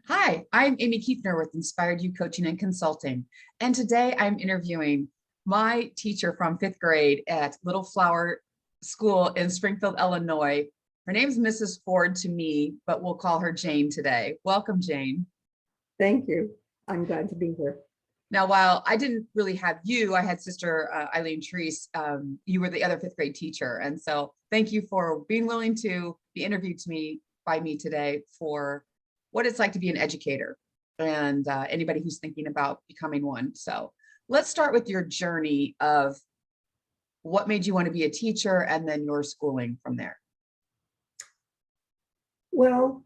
Hi, I'm Amy Kiefner with Inspired You Coaching and Consulting. And today I'm interviewing my teacher from fifth grade at Little Flower School in Springfield, Illinois. Her name's Mrs. Ford to me, but we'll call her Jane today. Welcome, Jane. Thank you. I'm glad to be here. Now, while I didn't really have you, I had Sister Eileen Treese. You were the other fifth grade teacher. And so thank you for being willing to be interviewed by me today for what it's like to be an educator and anybody who's thinking about becoming one. So let's start with your journey of what made you want to be a teacher and then your schooling from there. Well,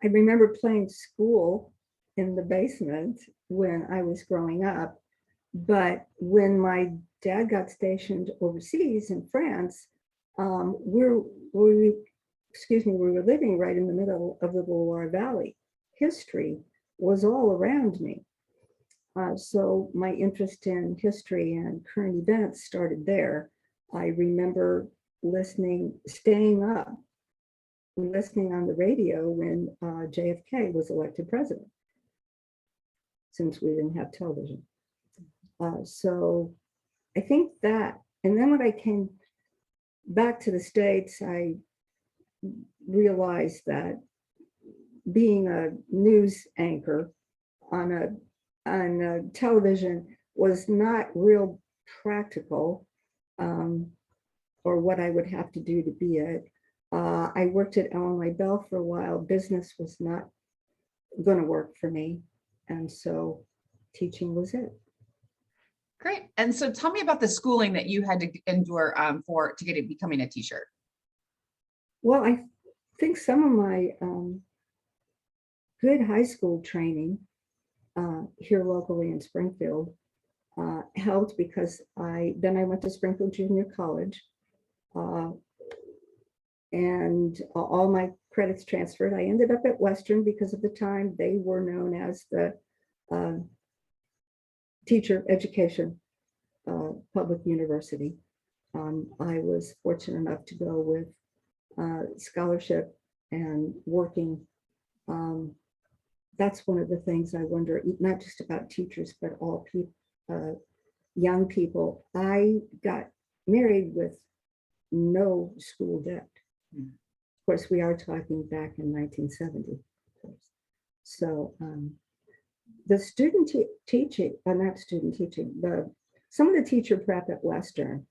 I remember playing school in the basement when I was growing up, but when my dad got stationed overseas in France, we were living right in the middle of the Loire Valley. History was all around me. So my interest in history and current events started there. I remember staying up, listening on the radio when JFK was elected president, since we didn't have television. So I think that, and then when I came back to the States, I realized that being a news anchor on a television was not real practical, or what I would have to do to be it. I worked at Alma for a while. Business was not going to work for me, and so teaching was it. Great. And so tell me about the schooling that you had to endure to get it becoming a teacher. Well, I think some of my good high school training here locally in Springfield helped, because I went to Springfield Junior College, and all my credits transferred. I ended up at Western because at the time they were known as the teacher education public university. I was fortunate enough to go with scholarship and working. That's one of the things I wonder, not just about teachers, but all people, young people. I got married with no school debt. Of course, we are talking back in 1970. Of course. So the some of the teacher prep at Western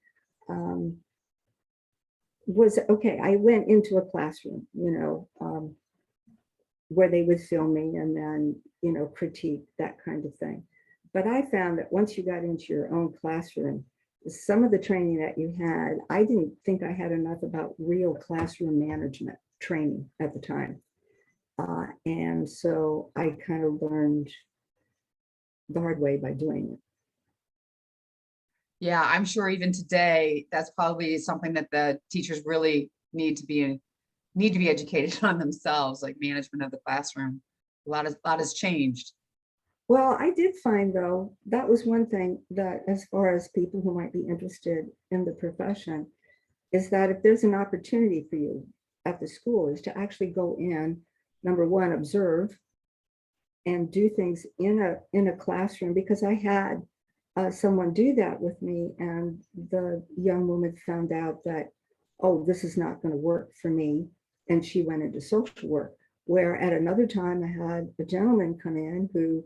was okay. I went into a classroom, where they would film me and then, critique, that kind of thing. But I found that once you got into your own classroom, some of the training that you had, I didn't think I had enough about real classroom management training at the time. And so I kind of learned the hard way by doing it. Yeah, I'm sure even today, that's probably something that the teachers really need to be educated on themselves, like management of the classroom. A lot has changed. Well, I did find, though, that was one thing that, as far as people who might be interested in the profession, is that if there's an opportunity for you at the school, is to actually go in, number one, observe and do things in a classroom, because I had someone do that with me, and the young woman found out that, oh, this is not going to work for me, and she went into social work. Where at another time, I had a gentleman come in who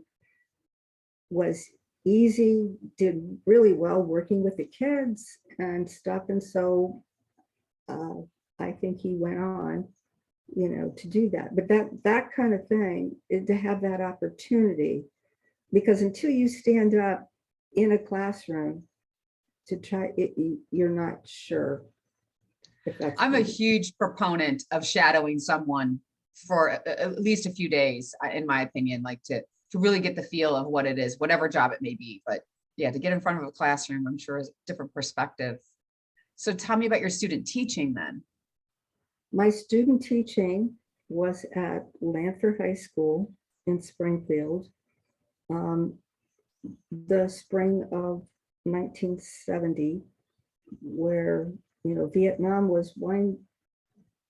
was easy, did really well working with the kids and stuff, and so I think he went on, to do that. But that kind of thing, to have that opportunity, because until you stand up in a classroom to try it, you're not sure if that's. I'm a huge proponent of shadowing someone for at least a few days, in my opinion, like to really get the feel of what it is, whatever job it may be. But yeah, to get in front of a classroom, I'm sure is a different perspective. So tell me about your student teaching then. My student teaching was at Lanford High School in Springfield. The spring of 1970, where Vietnam was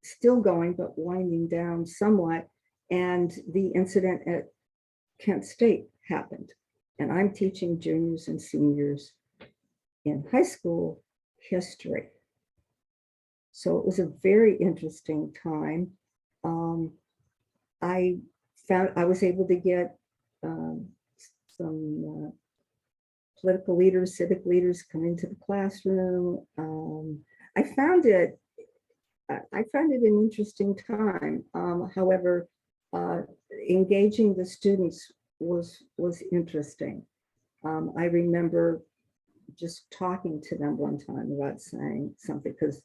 still going, but winding down somewhat, And the incident at Kent State happened. And I'm teaching juniors and seniors in high school history. So it was a very interesting time. I was able to get some political leaders, civic leaders come into the classroom. I found it an interesting time. However, engaging the students was interesting. I remember just talking to them one time about saying something, because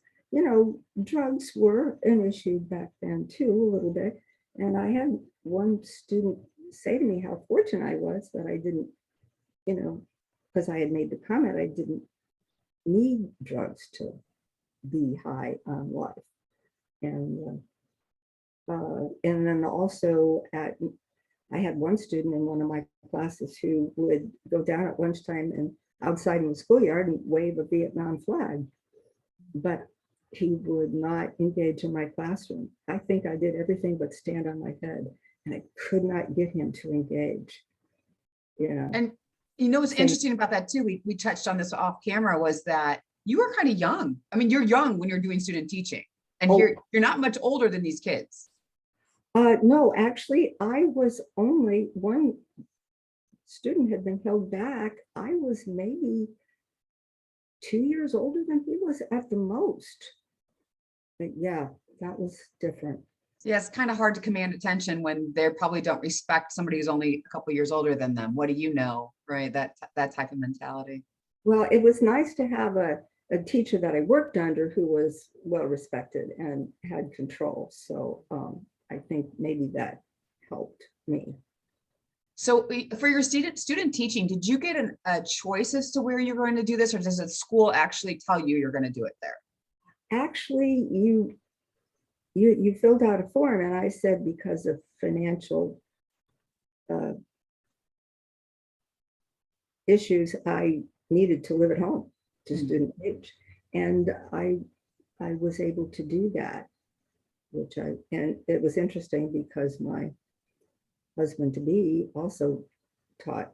drugs were an issue back then too, a little bit. And I had one student say to me how fortunate I was that I didn't, because I had made the comment, I didn't need drugs to be high on life. And then also I had one student in one of my classes who would go down at lunchtime and outside in the schoolyard and wave a Vietnam flag, but he would not engage in my classroom. I think I did everything but stand on my head, and I could not get him to engage. And what's interesting about that too, we touched on this off camera, was that you were kind of young. I mean, you're young when you're doing student teaching, and you're not much older than these kids. No, actually, I was only one student had been held back. I was maybe 2 years older than he was at the most. But yeah, that was different. Yeah, it's kind of hard to command attention when they probably don't respect somebody who's only a couple years older than them. What do you know, right? That type of mentality. Well, it was nice to have a teacher that I worked under who was well respected and had control. So I think maybe that helped me. So for your student teaching, did you get a choice as to where you're going to do this, or does the school actually tell you you're going to do it there? Actually, you filled out a form, and I said because of financial issues, I needed to live at home to student age, and I was able to do that, and it was interesting because my husband to be also taught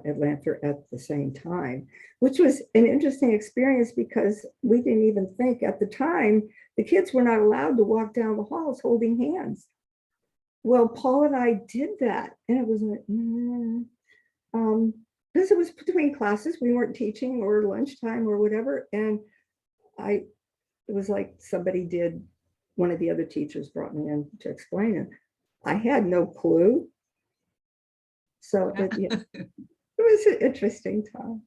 at Lanphier at the same time, which was an interesting experience because we didn't even think at the time the kids were not allowed to walk down the halls holding hands. Well, Paul and I did that, and it was like, because it was between classes, we weren't teaching or lunchtime or whatever, and it was like one of the other teachers brought me in to explain it. I had no clue. So it was an interesting time.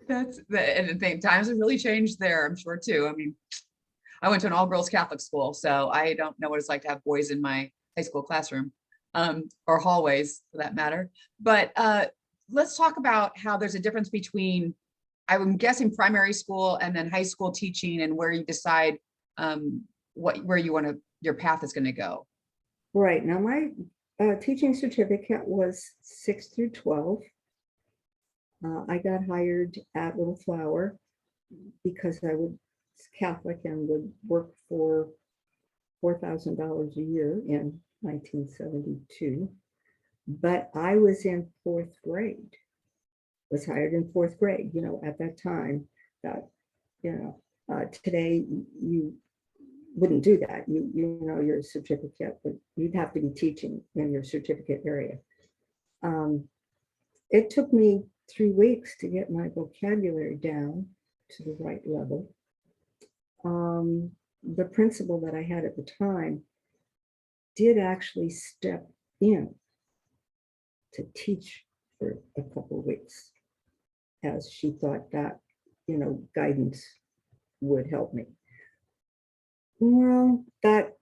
And the thing, times have really changed there, I'm sure too. I mean, I went to an all-girls Catholic school, so I don't know what it's like to have boys in my high school classroom, or hallways for that matter. But let's talk about how there's a difference between, I'm guessing, primary school and then high school teaching, and where you decide where your path is going to go. Right. Now, my teaching certificate was 6 through 12. I got hired at Little Flower because I was Catholic and would work for $4,000 a year in 1972. But I was in 4th grade, was hired in 4th grade, at that time. That, today you wouldn't do that. Your certificate, but you'd have to be teaching in your certificate area. It took me 3 weeks to get my vocabulary down to the right level. The principal that I had at the time did actually step in to teach for a couple of weeks, as she thought that, guidance would help me. Well, that,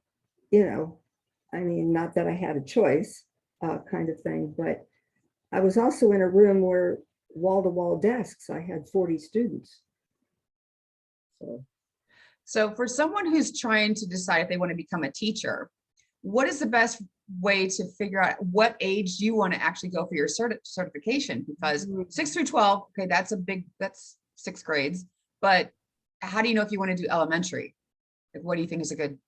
I mean, not that I had a choice, kind of thing, but I was also in a room where wall-to-wall desks, I had 40 students. So for someone who's trying to decide if they want to become a teacher, what is the best way to figure out what age you want to actually go for your certification? Because 6 through 12, okay, that's 6 grades, but how do you know if you want to do elementary? What do you think is a good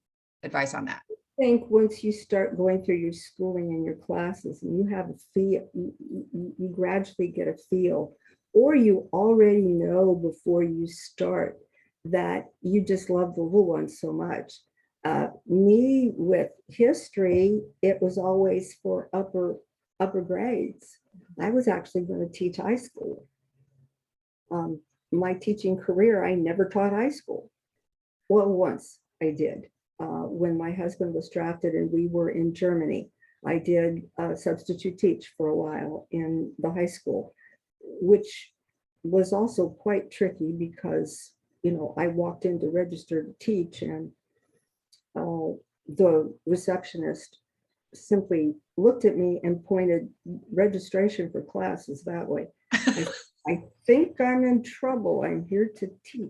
advice on that? think once you start going through your schooling and your classes and you have a feel, you gradually get a feel, or you already know before you start that you just love the little ones so much. Me with history, it was always for upper grades. I was actually going to teach high school. My teaching career, I never taught high school. Well, once I did. When my husband was drafted and we were in Germany, I did substitute teach for a while in the high school, which was also quite tricky because, you know, I walked in to register to teach and the receptionist simply looked at me and pointed registration for classes that way. I think I'm in trouble. I'm here to teach.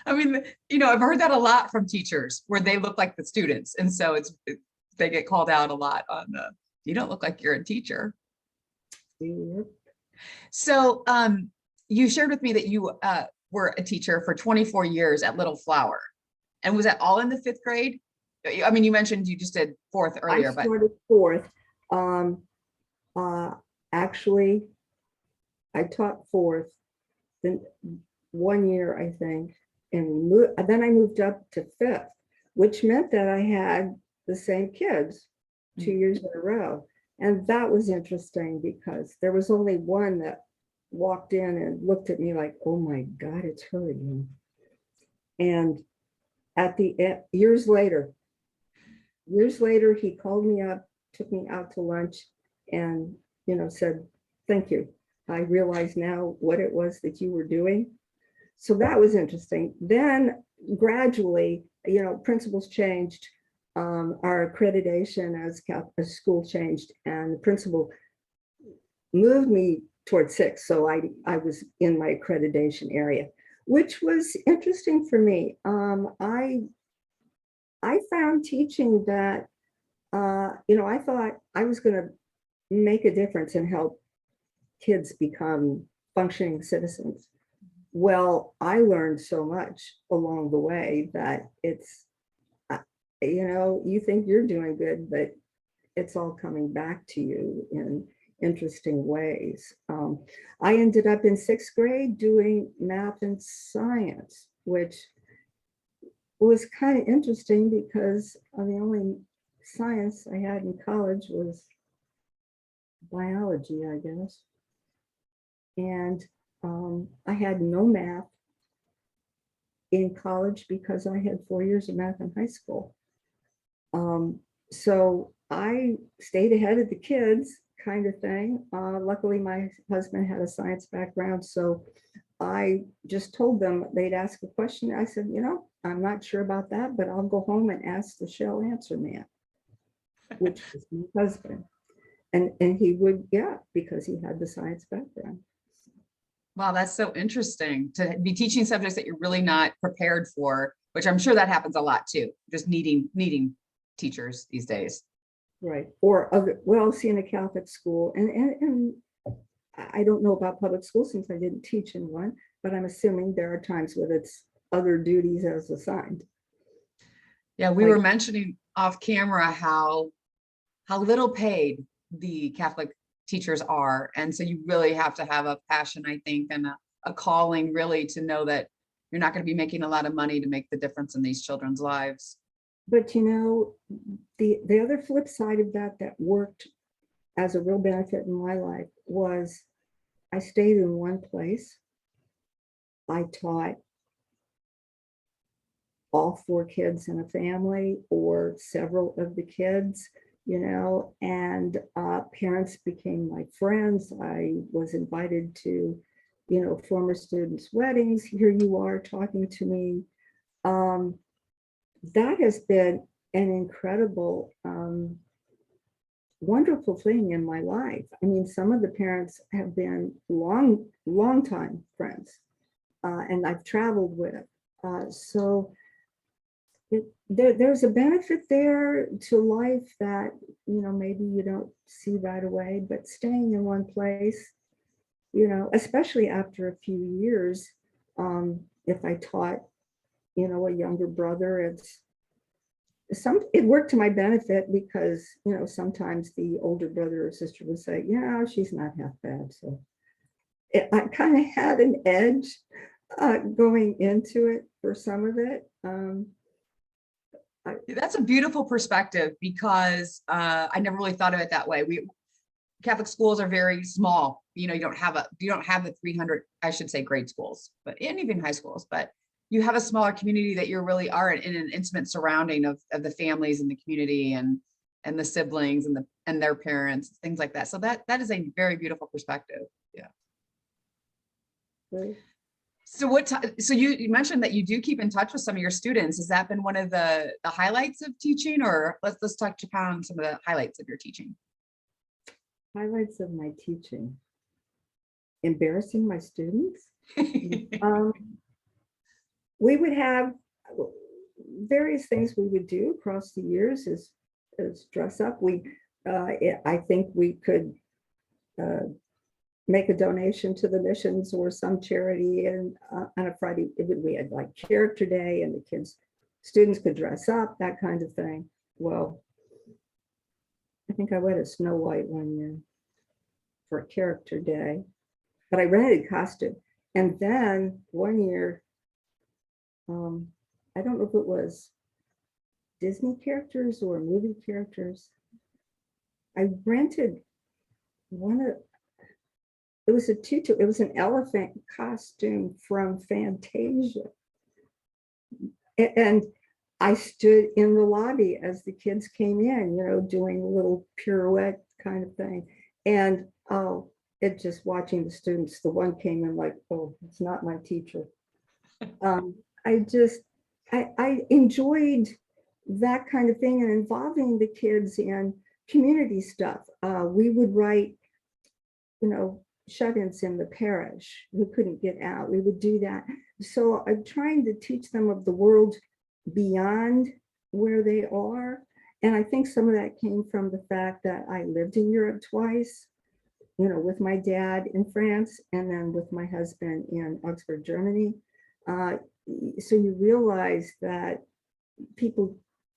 I mean, you know, I've heard that a lot from teachers where they look like the students. And so they get called out a lot on you don't look like you're a teacher. Yep. So you shared with me that you were a teacher for 24 years at Little Flower. And was that all in the 5th grade? I mean, you mentioned you just did 4th earlier, I started 4th. Actually, I taught 4th, then 1 year, I think, and then I moved up to 5th, which meant that I had the same kids 2 years in a row. And that was interesting because there was only one that walked in and looked at me like, oh my God, it's her again. And at the end, years later, he called me up, took me out to lunch and, you know, said, thank you. I realize now what it was that you were doing. So that was interesting. Then gradually, you know, principals changed, our accreditation as school changed, and the principal moved me towards 6th. So I was in my accreditation area, which was interesting for me. I found teaching that, you know, I thought I was going to make a difference and help kids become functioning citizens. Well, I learned so much along the way that it's, you know, you think you're doing good, but it's all coming back to you in interesting ways. I ended up in 6th grade doing math and science, which was kind of interesting because the only science I had in college was biology, I guess. And I had no math in college because I had 4 years of math in high school. So I stayed ahead of the kids kind of thing. Luckily, my husband had a science background, so I just told them, they'd ask a question. I said, you know, I'm not sure about that, but I'll go home and ask the shell answer man, which is my husband. And he would, yeah, because he had the science background. Wow, that's so interesting to be teaching subjects that you're really not prepared for, which I'm sure that happens a lot too, just needing teachers these days. Right. Or other, well, see, in a Catholic school, and I don't know about public schools since I didn't teach in one, but I'm assuming there are times where it's other duties as assigned. Yeah, we were mentioning off camera how little paid the Catholic teachers are. And so you really have to have a passion, I think, and a calling really to know that you're not going to be making a lot of money to make the difference in these children's lives. But you know, the other flip side of that worked as a real benefit in my life was I stayed in one place. I taught all 4 kids in a family or several of the kids, you know, and parents became my friends. I was invited to, you know, former students' weddings. Here you are talking to me. That has been an incredible, wonderful thing in my life. I mean, some of the parents have been long time friends, and I've traveled with. So there's a benefit there to life that, you know, maybe you don't see right away, but staying in one place, you know, especially after a few years, if I taught, you know, a younger brother, it worked to my benefit because, sometimes the older brother or sister would say, yeah, she's not half bad. So I kind of had an edge going into it for some of it. That's a beautiful perspective because I never really thought of it that way. Catholic schools are very small. You don't have the 300, I should say, grade schools, and even high schools, but you have a smaller community that you really are in an intimate surrounding of the families and the community and the siblings and their parents, things like that. So that is a very beautiful perspective. Yeah. Right. So so you mentioned that you do keep in touch with some of your students. Has that been one of the highlights of teaching, or let's touch upon some of the highlights of your teaching? Highlights of my teaching. Embarrassing my students. We would have various things we would do across the years as dress up. I think we could make a donation to the missions or some charity, and on a Friday we had like character day, and the students could dress up, that kind of thing. Well, I think I went as Snow White one year for a character day, but I rented a costume. And then one year, I don't know if it was Disney characters or movie characters. I rented it was a tutu, it was an elephant costume from Fantasia. And I stood in the lobby as the kids came in, doing a little pirouette kind of thing. And it just watching the students, the one came in like, oh, it's not my teacher. I enjoyed that kind of thing and involving the kids in community stuff. We would write, shut-ins in the parish who couldn't get out. We would do that. So I'm trying to teach them of the world beyond where they are. And I think some of that came from the fact that I lived in Europe twice, with my dad in France and then with my husband in Augsburg, Germany. So you realize that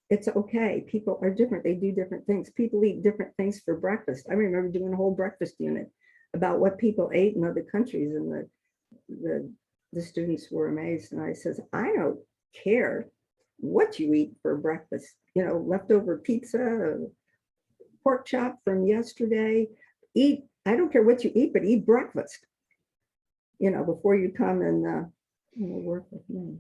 it's okay. People are different. They do different things. People eat different things for breakfast. I remember doing a whole breakfast unit about what people ate in other countries, and the students were amazed. And I says, I don't care what you eat for breakfast, leftover pizza, pork chop from yesterday. I don't care what you eat, but eat breakfast, before you come and work with me.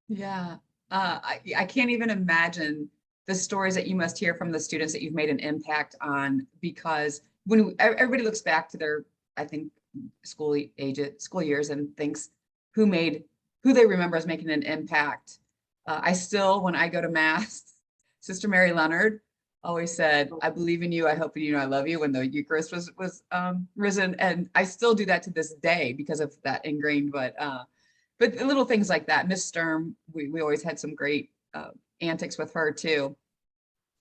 Yeah. I can't even imagine the stories that you must hear from the students that you've made an impact on, because when everybody looks back to their, I think, school years and thinks who they remember as making an impact. I still, when I go to mass, Sister Mary Leonard always said, I believe in you, I hope in you, I love you, when the Eucharist was risen. And I still do that to this day because of that ingrained, but little things like that. Miss Sturm, we always had some great antics with her too.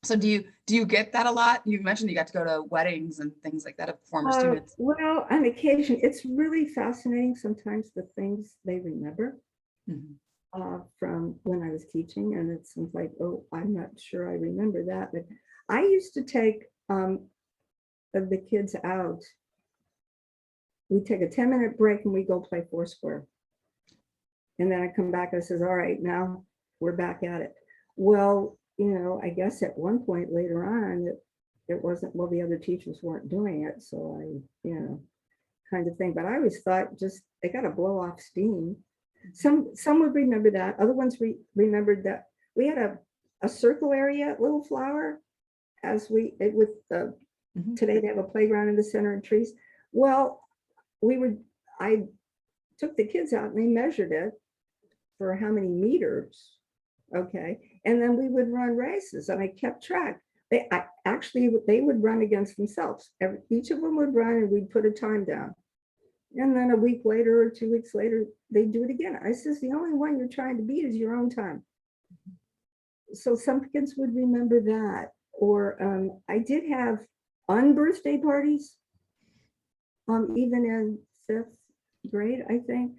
So do you get that a lot? You mentioned you got to go to weddings and things like that of former students. Well, on occasion, it's really fascinating sometimes the things they remember from when I was teaching, and it seems like, oh, I'm not sure I remember that, but I used to take the kids out. We'd take a 10-minute break and we go play Foursquare. And then I come back and says, all right, now we're back at it. Well, I guess at one point later on, it wasn't, well, the other teachers weren't doing it. So I, kind of thing. But I always thought they got to blow off steam. Some would remember that. Other ones remembered that we had a circle area, little flower, today they have a playground in the center and trees. Well, I took the kids out and they measured it for how many meters. Okay. And then we would run races and I kept track. They would run against themselves. Each of them would run and we'd put a time down. And then a week later or 2 weeks later, they'd do it again. I says, the only one you're trying to beat is your own time. So some kids would remember that. Or I did have unbirthday parties, even in 5th grade, I think.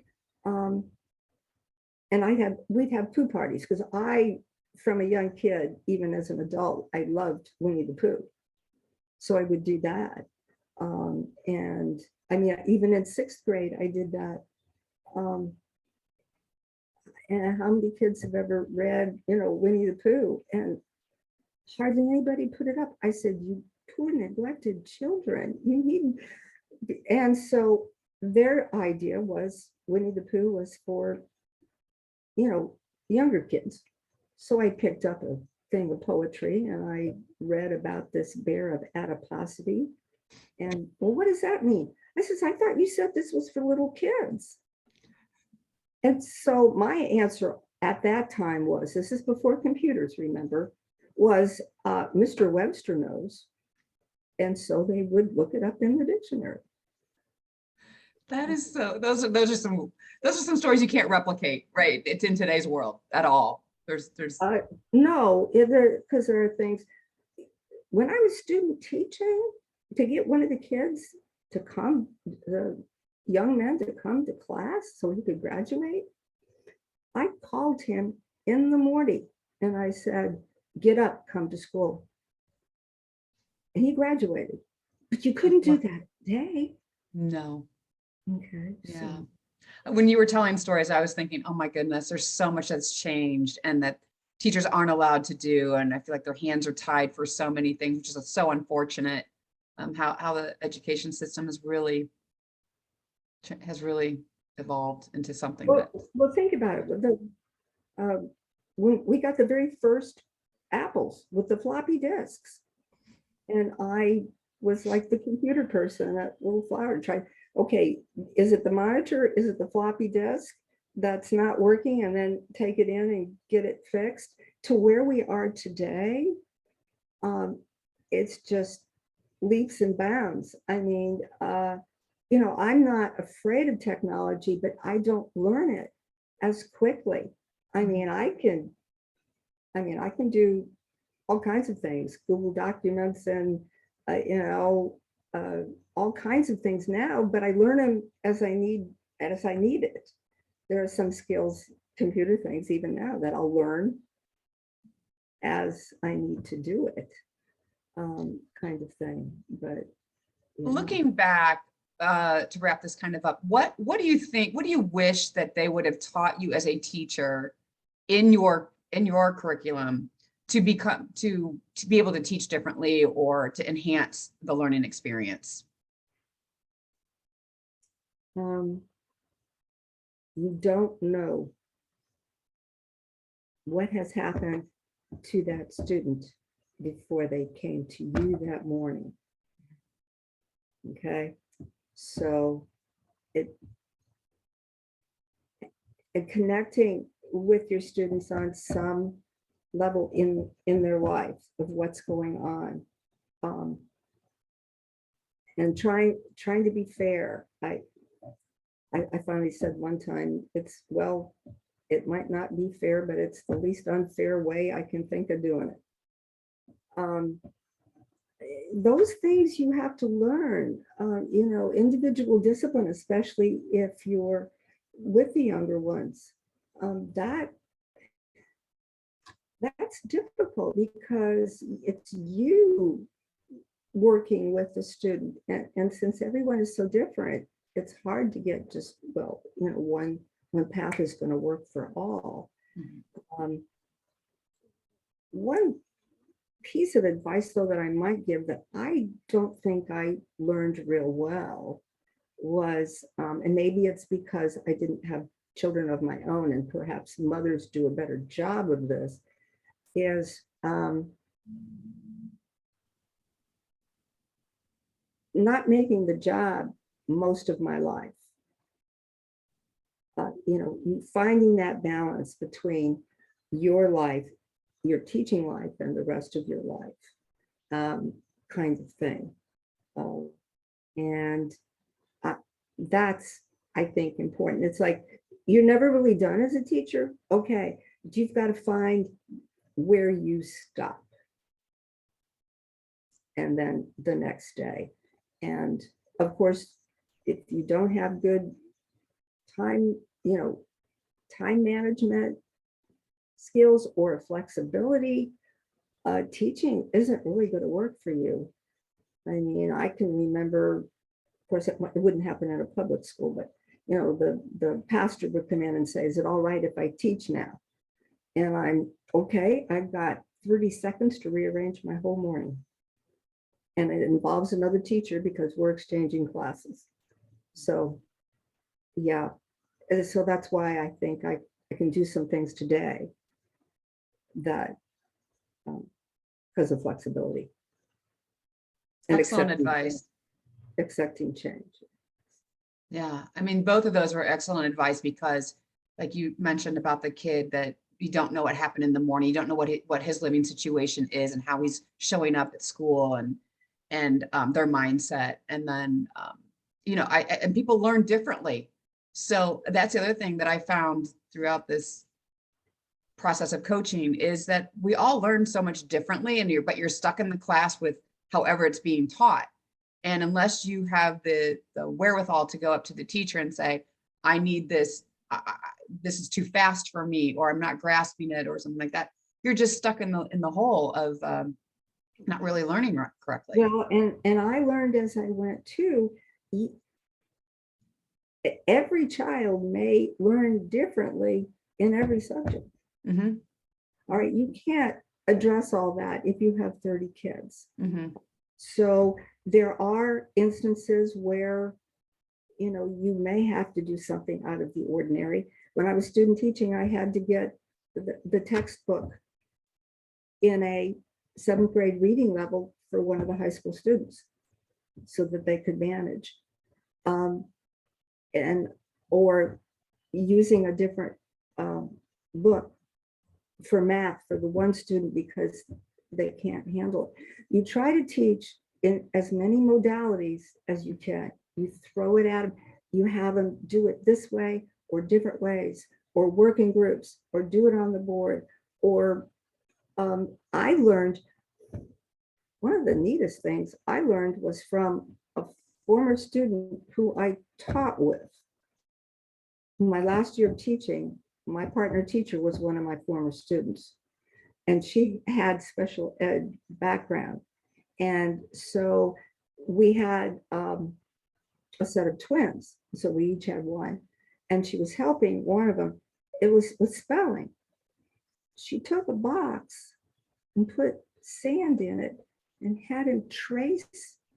And we'd have poo parties because I from a young kid, even as an adult, I loved Winnie the Pooh. So I would do that. And I mean, even in sixth grade, I did that. And how many kids have ever read, Winnie the Pooh? And hardly anybody put it up. I said, you poor neglected children, you need. And so their idea was Winnie the Pooh was for, younger kids. So I picked up a thing of poetry and I read about this bear of adiposity. And well, what does that mean? I says, I thought you said this was for little kids. And so my answer at that time was, this is before computers, remember, was Mr. Webster knows. And so they would look it up in the dictionary. That is so, those are some stories you can't replicate, right? It's in today's world at all. There's No, because there are things. When I was student teaching, to get one of the kids to come, the young men to come to class so he could graduate, I called him in the morning and I said, get up, come to school. And he graduated. But you couldn't do that day. no. Okay. Yeah. So. When you were telling stories, I was thinking, oh my goodness, there's so much that's changed and that teachers aren't allowed to do. And I feel like their hands are tied for so many things, which is so unfortunate. How the education system has really evolved into something that. Well, think about it. When we got the very first apples with the floppy disks, and I was like the computer person, that little flower tried. Okay, is it the monitor? Is it the floppy disk that's not working? And then take it in and get it fixed. To where we are today, it's just leaps and bounds. I mean, I'm not afraid of technology, but I don't learn it as quickly. I mean, I can do all kinds of things, Google Documents and, all kinds of things now, but I learn them as I need it. There are some skills, computer things even now that I'll learn as I need to do it, kind of thing. But Looking back, to wrap this kind of up, what do you think, what do you wish that they would have taught you as a teacher in your curriculum to be able to teach differently or to enhance the learning experience? You don't know what has happened to that student before they came to you that morning. Okay, so connecting with your students on some level in their life of what's going on, and trying to be fair. I finally said one time, it might not be fair, but it's the least unfair way I can think of doing it. Those things you have to learn, individual discipline, especially if you're with the younger ones. That's difficult because it's you working with the student. And since everyone is so different, it's hard to get just, one path is going to work for all. Mm-hmm. One piece of advice, though, that I might give that I don't think I learned real well was, and maybe it's because I didn't have children of my own, and perhaps mothers do a better job of this, is not making the job most of my life. Finding that balance between your life, your teaching life, and the rest of your life, kind of thing. And that's, I think, important. It's like, you're never really done as a teacher. Okay, but you've got to find where you stop. And then the next day. And of course, if you don't have good time, time management, skills or flexibility, teaching isn't really going to work for you. I mean, I can remember, of course, it wouldn't happen at a public school, but the pastor would come in and say, "Is it all right if I teach now?" And I'm okay. I've got 30 seconds to rearrange my whole morning. And it involves another teacher because we're exchanging classes. So, yeah. And so that's why I think I can do some things today that, because of flexibility and Excellent advice. accepting change. Yeah, I mean, both of those were excellent advice because, like you mentioned about the kid that you don't know what happened in the morning, you don't know what his living situation is and how he's showing up at school and their mindset. And then and people learn differently. So that's the other thing that I found throughout this process of coaching is that we all learn so much differently, and but you're stuck in the class with however it's being taught. And unless you have the wherewithal to go up to the teacher and say, I need this, this is too fast for me, or I'm not grasping it, or something like that, you're just stuck in the hole of not really learning correctly. Well, and I learned as I went too, every child may learn differently in every subject. Mm-hmm. All right, you can't address all that if you have 30 kids. Mm-hmm. So there are instances where, you may have to do something out of the ordinary. When I was student teaching, I had to get the textbook in a 7th grade reading level for one of the high school students so that they could manage. Or using a different book for math for the one student because they can't handle it. You try to teach in as many modalities as you can. You throw it at them. You have them do it this way or different ways, or work in groups, or do it on the board. Or I learned, one of the neatest things I learned was from a former student who I taught with. My last year of teaching, my partner teacher was one of my former students, and she had special ed background. And so we had a set of twins. So we each had one, and she was helping one of them. It was with spelling. She took a box and put sand in it and had him trace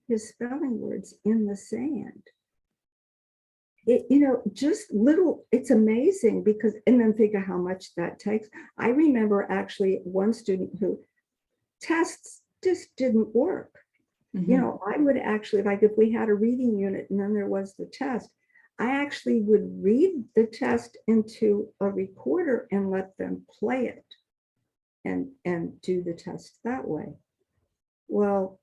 his spelling words in the sand. Just little, it's amazing because, and then think of how much that takes. I remember actually one student who tests just didn't work. Mm-hmm. I would actually, like if we had a reading unit and then there was the test, I actually would read the test into a recorder and let them play it and do the test that way. Well,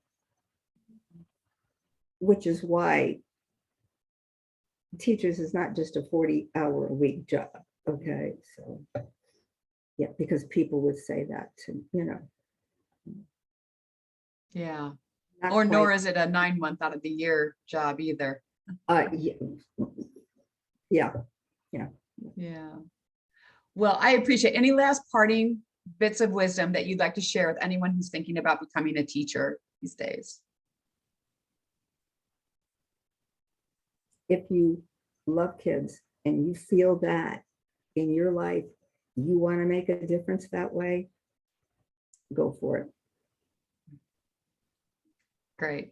which is why teachers is not just a 40-hour-a-week job. Okay, so yeah, because people would say that to Yeah. not Or nor quite, is it a 9-month out of the year job either. yeah. Yeah. Well, I appreciate any last parting bits of wisdom that you'd like to share with anyone who's thinking about becoming a teacher these days. If you love kids and you feel that in your life, you want to make a difference that way, go for it. Great.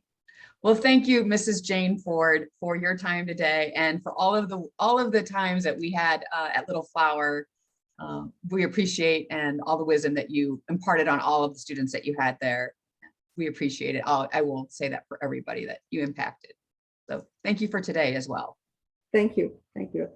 Well, thank you, Mrs. Jane Ford, for your time today and for all of the times that we had at Little Flower. We appreciate, and all the wisdom that you imparted on all of the students that you had there. We appreciate it. I will say that for everybody that you impacted. So thank you for today as well. Thank you. Thank you.